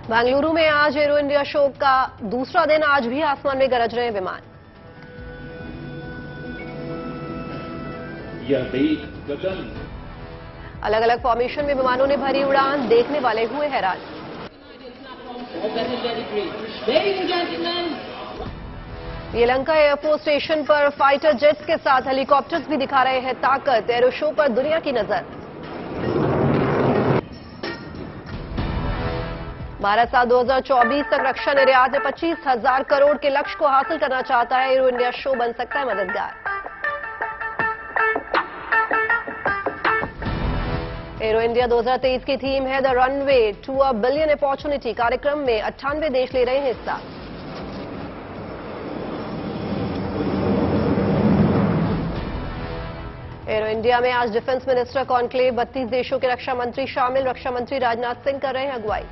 बेंगलुरु में आज arrow India show का दूसरा दिन। आज भी आसमान में गरज रहे विमान। यह देख गगन। अलग अलग फॉर्मेशन में विमानों ने भरी उड़ान, देखने वाले हुए हैरान। श्रीलंका एयरफोर्स स्टेशन पर फाइटर जेट्स के साथ हेलीकॉप्टर्स भी दिखा रहे हैं ताकत। एरो शो पर दुनिया की नजर। भारत साल 2024 तक रक्षा निर्यात में 25,000 करोड़ के लक्ष्य को हासिल करना चाहता है। एरो इंडिया शो बन सकता है मददगार। एरो इंडिया 2023 की थीम है the runway to a billion opportunity. कार्यक्रम में 98 देश ले रहे हैं हिस्सा। एरो इंडिया में आज डिफेंस मिनिस्टर कॉन्क्लेव, 32 देशों के रक्षा मंत्री शामिल। रक्षा मंत्री राजनाथ सिंह कर रहे हैं अगुवाई।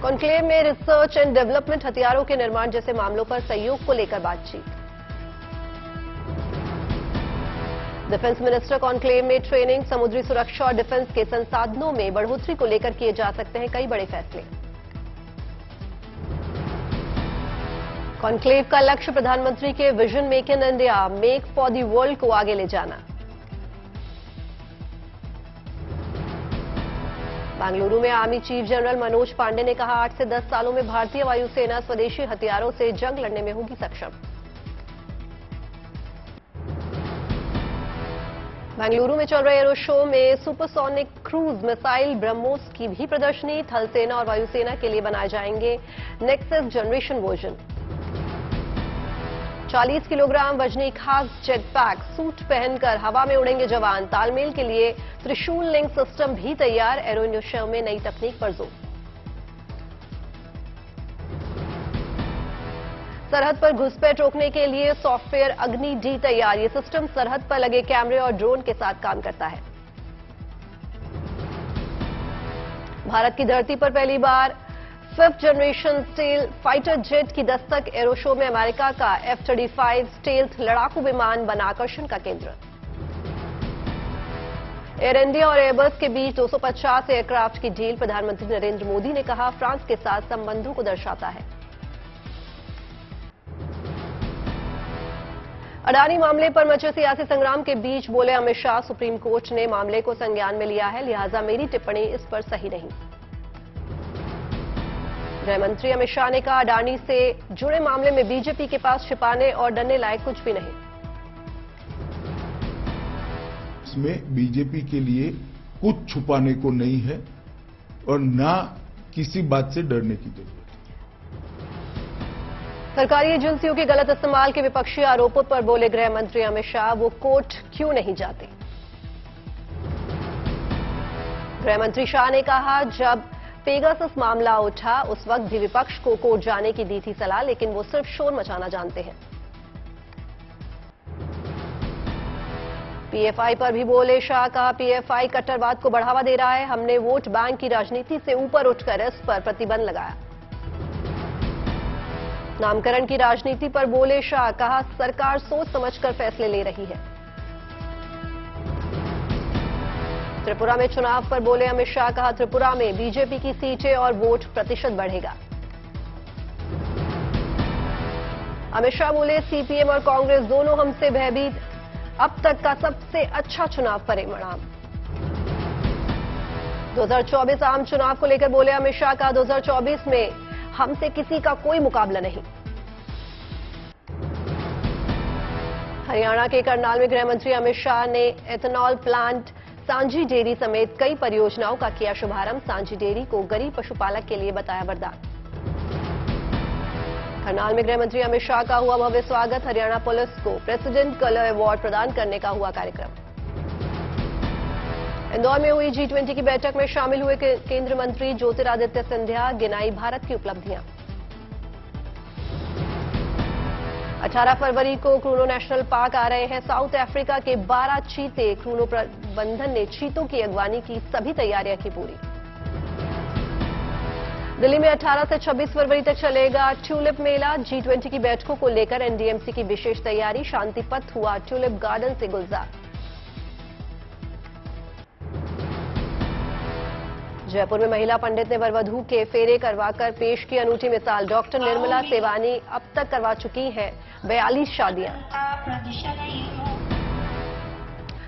कॉन्क्लेव में रिसर्च एंड डेवलपमेंट, हथियारों के निर्माण जैसे मामलों पर सहयोग को लेकर बातचीत। डिफेंस मिनिस्टर कॉन्क्लेव में ट्रेनिंग, समुद्री सुरक्षा और डिफेंस के संसाधनों में बढ़ोतरी को लेकर किए जा सकते हैं कई बड़े फैसले। कॉन्क्लेव का लक्ष्य प्रधानमंत्री के vision make in India, make for the world को आगे ले जाना। बेंगलुरु में army chief general Manoj Pande ने कहा, 8 से 10 सालों में भारतीय वायुसेना स्वदेशी हथियारों से जंग लड़ने में होगी सक्षम। बेंगलुरु में चल रहे एरो शो में सुपरसोनिक क्रूज मिसाइल ब्रह्मोस की भी प्रदर्शनी। थल सेना और वायुसेना के लिए बनाए जाएंगे नेक्सस जनरेशन वर्जन। 40 किलोग्राम वजनी खास जेट पैक सूट पहनकर हवा में उड़ेंगे जवान। तालमेल के लिए त्रिशूल लिंक सिस्टम भी तैयार। एरो इंडिया शो में नई तकनीक पर जोर। सरहद पर घुसपैठ रोकने के लिए सॉफ्टवेयर अग्नि डी तैयार। ये सिस्टम सरहद पर लगे कैमरे और ड्रोन के साथ काम करता है। भारत की धरती पर पहली बार 5th generation stealth fighter jet की दस्तक। एरो शो में अमेरिका का F-35 स्टेल्थ लड़ाकू विमान बना आकर्षण का केंद्र। एयर इंडिया और एयरबस के बीच 250 एयरक्राफ्ट की डील। प्रधानमंत्री नरेंद्र मोदी ने कहा, फ्रांस के साथ संबंधों को दर्शाता है। अडानी मामले पर मचे सियासी संग्राम के बीच बोले अमित शाह, सुप्रीम कोर्ट ने मामले को संज्ञान में लिया है, लिहाजा मेरी टिप्पणी इस पर सही नहीं। गृहमंत्री अमित शाह ने कहा, अडानी से जुड़े मामले में बीजेपी के पास छिपाने और डरने लायक कुछ भी नहीं। इसमें बीजेपी के लिए कुछ छुपाने को नहीं है और ना किसी बात से डरने की जरूरत है। सरकारी एजेंसियों के गलत इस्तेमाल के विपक्षी आरोपों पर बोले गृहमंत्री अमित शाह, वो कोर्ट क्यों नहीं जाते। गृहमंत्री शाह ने कहा, जब पेगासस मामला उठा उस वक्त भी विपक्ष को कोर्ट जाने की दी थी सलाह, लेकिन वो सिर्फ शोर मचाना जानते हैं। पीएफआई पर भी बोले शाह, कहा पीएफआई कट्टरवाद को बढ़ावा दे रहा है, हमने वोट बैंक की राजनीति से ऊपर उठकर इस पर प्रतिबंध लगाया। नामकरण की राजनीति पर बोले शाह, कहा सरकार सोच समझकर फैसले ले रही है। त्रिपुरा में चुनाव पर बोले अमित शाह, कहा त्रिपुरा में बीजेपी की सीटें और वोट प्रतिशत बढ़ेगा। अमित शाह बोले, सीपीएम और कांग्रेस दोनों हमसे भयभीत, अब तक का सबसे अच्छा चुनाव परिणाम। 2024 आम चुनाव को लेकर बोले अमित शाह, कहा 2024 में हमसे किसी का कोई मुकाबला नहीं। हरियाणा के करनाल में गृहमंत्री अमित शाह ने एथेनॉल प्लांट, सांझी डेयरी समेत कई परियोजनाओं का किया शुभारंभ। सांझी डेयरी को गरीब पशुपालक के लिए बताया वरदान। करनाल में गृहमंत्री अमित शाह का हुआ भव्य स्वागत। हरियाणा पुलिस को प्रेसिडेंट कलर अवार्ड प्रदान करने का हुआ कार्यक्रम। इंदौर में हुई G20 की बैठक में शामिल हुए केंद्रीय मंत्री ज्योतिरादित्य सिंधिया, गिनाई भारत की उपलब्धियां। 18 फरवरी को क्रूनो नेशनल पार्क आ रहे हैं साउथ अफ्रीका के 12 चीते। क्रूनो प्रबंधन ने चीतों की अगवानी की, सभी तैयारियां की पूरी। दिल्ली में 18 से 26 फरवरी तक चलेगा ट्यूलिप मेला। G20 की बैठकों को लेकर एनडीएमसी की विशेष तैयारी। शांति पथ हुआ ट्यूलिप गार्डन से गुलजार। जयपुर में महिला पंडित ने वरवधू के फेरे करवाकर पेश की अनूठी मिसाल। डॉक्टर निर्मला सेवानी अब तक करवा चुकी हैं 42 शादियां।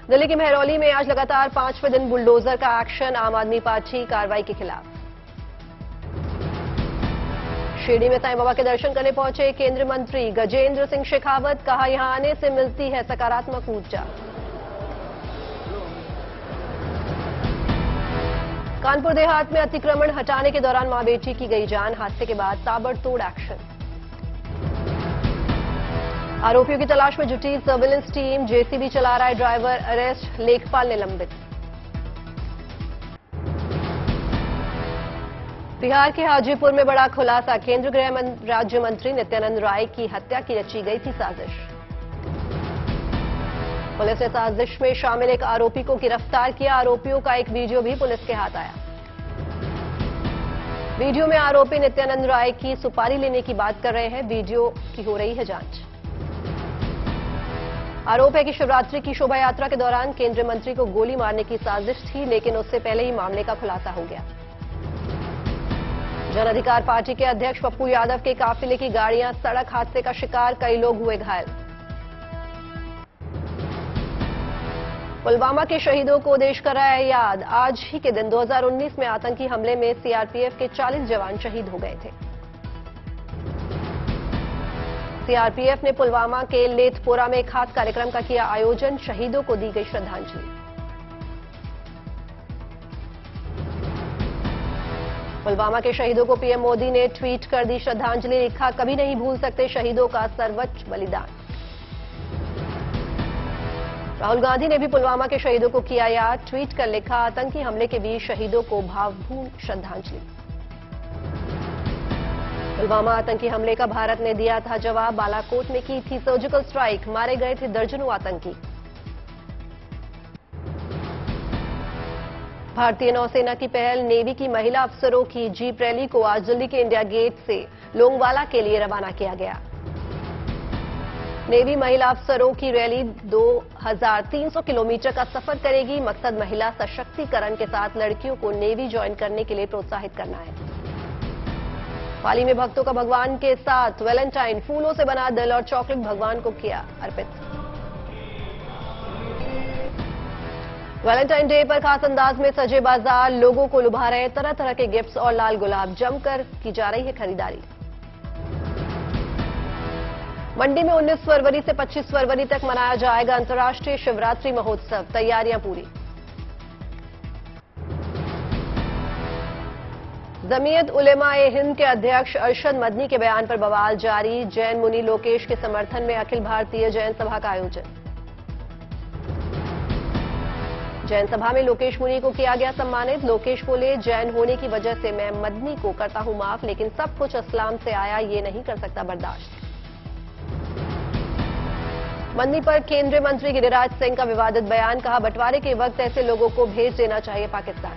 दिल्ली की मेहरौली में आज लगातार 5वें दिन बुलडोजर का एक्शन। आम आदमी पार्टी कार्रवाई के खिलाफ। शिरडी में साईं बाबा के दर्शन करने पहुंचे केंद्रीय मंत्री गजेंद्र सिंह शेखावत। कहा, यहां आने से मिलती है सकारात्मक ऊर्जा। कानपुर देहात में अतिक्रमण हटाने के दौरान मां बेटी की गई जान। हादसे के बाद ताबड़तोड़ एक्शन। आरोपियों की तलाश में जुटी सर्विलेंस टीम। जेसीबी चला रहा है ड्राइवर। अरेस्ट, लेखपाल निलंबित। बिहार के हाजीपुर में बड़ा खुलासा। केंद्रीय गृह राज्य मंत्री नित्यानंद राय की हत्या की रची गई थी साजिश। पुलिस ने साजिश में शामिल एक आरोपी को गिरफ्तार किया। आरोपियों का एक वीडियो भी पुलिस के हाथ आया। वीडियो में आरोपी नित्यानंद राय की सुपारी लेने की बात कर रहे हैं। वीडियो की हो रही है जांच। आरोप है कि शिवरात्रि की शोभा यात्रा के दौरान केंद्रीय मंत्री को गोली मारने की साजिश थी, लेकिन उससे पहले ही मामले का खुलासा हो गया। जन अधिकार पार्टी के अध्यक्ष पप्पू यादव के काफिले की गाड़ियां सड़क हादसे का शिकार। कई लोग हुए घायल। पुलवामा के शहीदों को देश कर रहा है याद। आज ही के दिन 2019 में आतंकी हमले में सीआरपीएफ के 40 जवान शहीद हो गए थे। सीआरपीएफ ने पुलवामा के लेथपोरा में एक खास कार्यक्रम का किया आयोजन। शहीदों को दी गई श्रद्धांजलि। पुलवामा के शहीदों को पीएम मोदी ने ट्वीट कर दी श्रद्धांजलि। लिखा, कभी नहीं भूल सकते शहीदों का सर्वोच्च बलिदान। राहुल गांधी ने भी पुलवामा के शहीदों को किया याद। ट्वीट कर लिखा, आतंकी हमले के बीच शहीदों को भावभीनी श्रद्धांजलि। पुलवामा आतंकी हमले का भारत ने दिया था जवाब। बालाकोट में की थी सर्जिकल स्ट्राइक। मारे गए थे दर्जनों आतंकी। भारतीय नौसेना की पहल। नेवी की महिला अफसरों की जीप रैली को आज दिल्ली के इंडिया गेट से लोंगवाला के लिए रवाना किया गया। नेवी महिला अफसरों की रैली 2300 किलोमीटर का सफर करेगी। मकसद महिला सशक्तिकरण के साथ लड़कियों को नेवी ज्वाइन करने के लिए प्रोत्साहित करना है। पाली में भक्तों का भगवान के साथ वैलेंटाइन। फूलों से बना दिल और चॉकलेट भगवान को किया अर्पित। वैलेंटाइन डे पर खास अंदाज में सजे बाजार। लोगों को लुभा रहे तरह तरह के गिफ्ट्स और लाल गुलाब। जमकर की जा रही है खरीदारी। मंडी में 19 फरवरी से 25 फरवरी तक मनाया जाएगा अंतर्राष्ट्रीय शिवरात्रि महोत्सव। तैयारियां पूरी। जमीयत उलेमा-ए-हिंद के अध्यक्ष अरशद मदनी के बयान पर बवाल जारी। जैन मुनि लोकेश के समर्थन में अखिल भारतीय जैन सभा का आयोजन। जैन सभा में लोकेश मुनि को किया गया सम्मानित। लोकेश बोले, जैन होने की वजह से मैं मदनी को करता हूं माफ, लेकिन सब कुछ इस्लाम से आया, ये नहीं कर सकता बर्दाश्त। मदनी पर केंद्रीय मंत्री गिरिराज सिंह का विवादित बयान। कहा, बंटवारे के वक्त ऐसे लोगों को भेज देना चाहिए पाकिस्तान।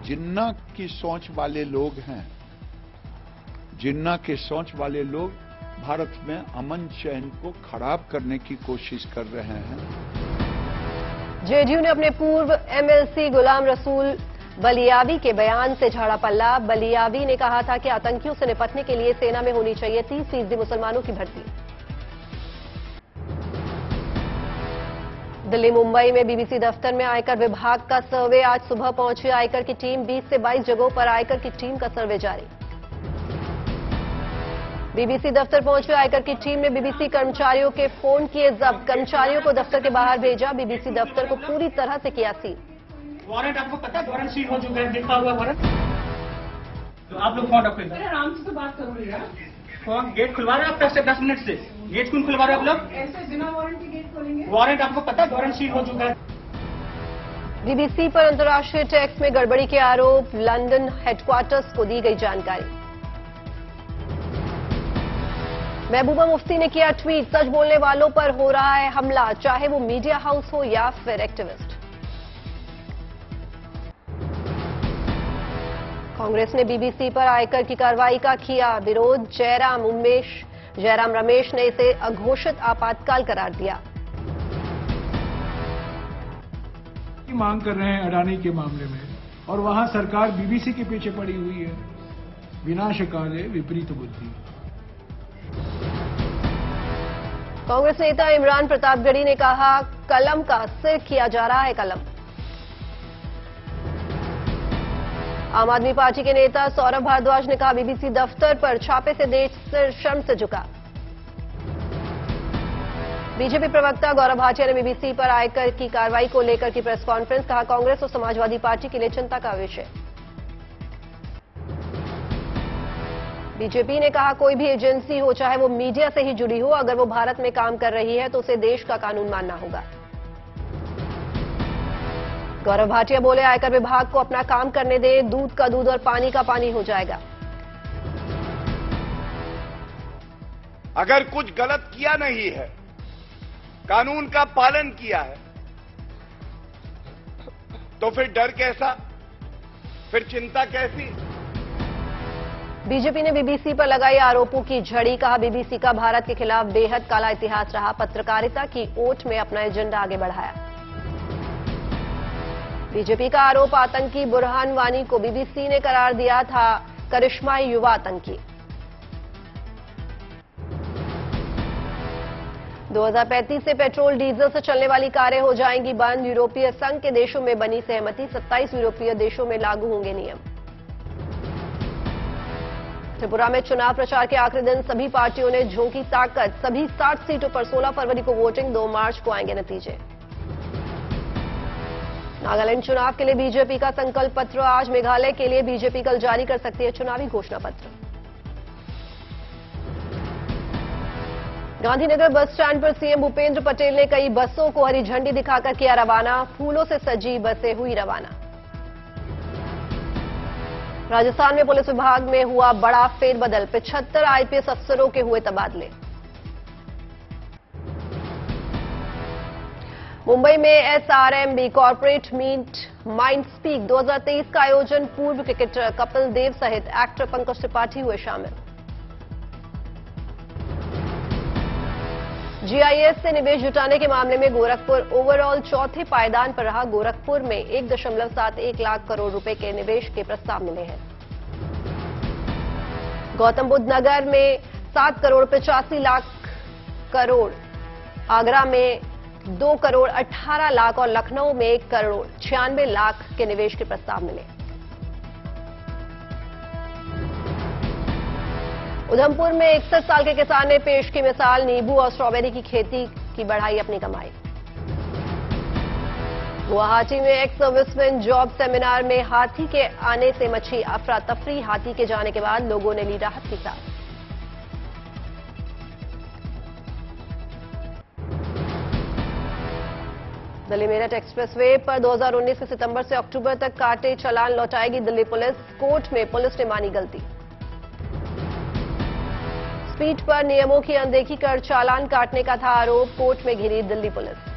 जिन्ना की सोच वाले लोग हैं, जिन्ना के सोच वाले लोग भारत में अमन चैन को खराब करने की कोशिश कर रहे हैं। जेडीयू ने अपने पूर्व एमएलसी गुलाम रसूल बलियावी के बयान से झाड़ा पल्ला। बलियावी ने कहा था कि आतंकियों से निपटने के लिए सेना में होनी चाहिए 30% मुसलमानों की भर्ती। दिल्ली मुंबई में बीबीसी दफ्तर में आयकर विभाग का सर्वे। आज सुबह पहुंची आयकर की टीम। 20 से 22 जगहों पर आयकर की टीम का सर्वे जारी। बीबीसी दफ्तर पहुंचे आयकर की टीम ने बीबीसी कर्मचारियों के फोन किए जब्त। कर्मचारियों को दफ्तर के बाहर भेजा। बीबीसी दफ्तर को पूरी तरह से किया सील। वारंट आपको पता है, वारंट सील हो चुका है, देखा हुआ वारंट। तो आप लोग फोन रखो। आराम से तो बात करो भैया। फोन गेट खुलवा रहे हैं आप 10 से 10 मिनट से। गेट क्यों खुलवा रहे हैं आप लोग? ऐसे बिना वारंट के गेट खोलेंगे? वारंट आपको पता है, वारंट सील हो चुका है। बीबीसी पर अंतर्राष्ट्रीय टैक्स में गड़बड़ी के आरोप। लंदन हेडक्वार्टर्स को दी गई जानकारी। महबूबा मुफ्ती ने किया ट्वीट। सच बोलने वालों पर हो रहा है हमला, चाहे वो मीडिया हाउस हो या फिर एक्टिविस्ट। कांग्रेस ने बीबीसी पर आयकर की कार्रवाई का किया विरोध। जयराम रमेश ने इसे अघोषित आपातकाल करार दिया। मांग कर रहे हैं अडानी के मामले में, और वहां सरकार बीबीसी के पीछे पड़ी हुई है। विनाशकाले विपरीत बुद्धि। कांग्रेस नेता इमरान प्रतापगढ़ी ने कहा, कलम का सिर किया जा रहा है कलम। आम आदमी पार्टी के नेता सौरभ भारद्वाज ने कहा, बीबीसी दफ्तर पर छापे से देश शर्म से झुका। बीजेपी प्रवक्ता गौरव भाटिया ने बीबीसी पर आयकर की कार्रवाई को लेकर की प्रेस कॉन्फ्रेंस, कहा कांग्रेस और समाजवादी पार्टी के लिए चिंता का विषय। बीजेपी ने कहा, कोई भी एजेंसी हो, चाहे वो मीडिया से ही जुड़ी हो, अगर वो भारत में काम कर रही है तो उसे देश का कानून मानना होगा। गौरव भाटिया बोले, आयकर विभाग को अपना काम करने दे, दूध का दूध और पानी का पानी हो जाएगा। अगर कुछ गलत किया नहीं है, कानून का पालन किया है, तो फिर डर कैसा, फिर चिंता कैसी। बीजेपी ने बीबीसी पर लगाई आरोपों की झड़ी, कहा बीबीसी का भारत के खिलाफ बेहद काला इतिहास रहा, पत्रकारिता की ओट में अपना एजेंडा आगे बढ़ाया। बीजेपी का आरोप, आतंकी बुरहान वानी को बीबीसी ने करार दिया था करिश्माई युवा आतंकी। 2035 से पेट्रोल डीजल से चलने वाली कारें हो जाएंगी बंद, यूरोपीय संघ के देशों में बनी सहमति, 27 यूरोपीय देशों में लागू होंगे नियम। त्रिपुरा में चुनाव प्रचार के आखिरी दिन सभी पार्टियों ने झोंकी ताकत, सभी 60 सीटों पर 16 फरवरी को वोटिंग, 2 मार्च को आएंगे नतीजे। नागालैंड चुनाव के लिए बीजेपी का संकल्प पत्र आज, मेघालय के लिए बीजेपी कल जारी कर सकती है चुनावी घोषणा पत्र। गांधीनगर बस स्टैंड पर सीएम भूपेंद्र पटेल ने कई बसों को हरी झंडी दिखाकर किया रवाना, फूलों से सजी बसें हुई रवाना। राजस्थान में पुलिस विभाग में हुआ बड़ा फेरबदल, 75 आईपीएस अफसरों के हुए तबादले। मुंबई में एसआरएमबी कॉर्पोरेट मीट माइंड स्पीक 2023 का आयोजन, पूर्व क्रिकेटर कपिल देव सहित एक्टर पंकज त्रिपाठी हुए शामिल। जीआईएस से निवेश जुटाने के मामले में गोरखपुर ओवरऑल चौथे पायदान पर रहा, गोरखपुर में 1.71 लाख करोड़ रुपए के निवेश के प्रस्ताव मिले हैं। गौतम बुद्ध नगर में 7 करोड़ 85 लाख करोड़, आगरा में 2 करोड़ 18 लाख और लखनऊ में 1 करोड़ 96 लाख के निवेश के प्रस्ताव मिले। उधमपुर में 61 साल के किसान ने पेश की मिसाल, नींबू और स्ट्रॉबेरी की खेती की बढ़ाई अपनी कमाई। गुवाहाटी में एक्स सर्विसमैन जॉब सेमिनार में हाथी के आने से मची अफरा तफरी, हाथी के जाने के बाद लोगों ने ली राहत की सांस। दिल्ली मेरठ एक्सप्रेसवे पर 2019 के सितंबर से अक्टूबर तक काटे चालान लौटाएगी दिल्ली पुलिस, कोर्ट में पुलिस ने मानी गलती। स्पीड पर नियमों की अनदेखी कर चालान काटने का था आरोप, कोर्ट में घिरी दिल्ली पुलिस।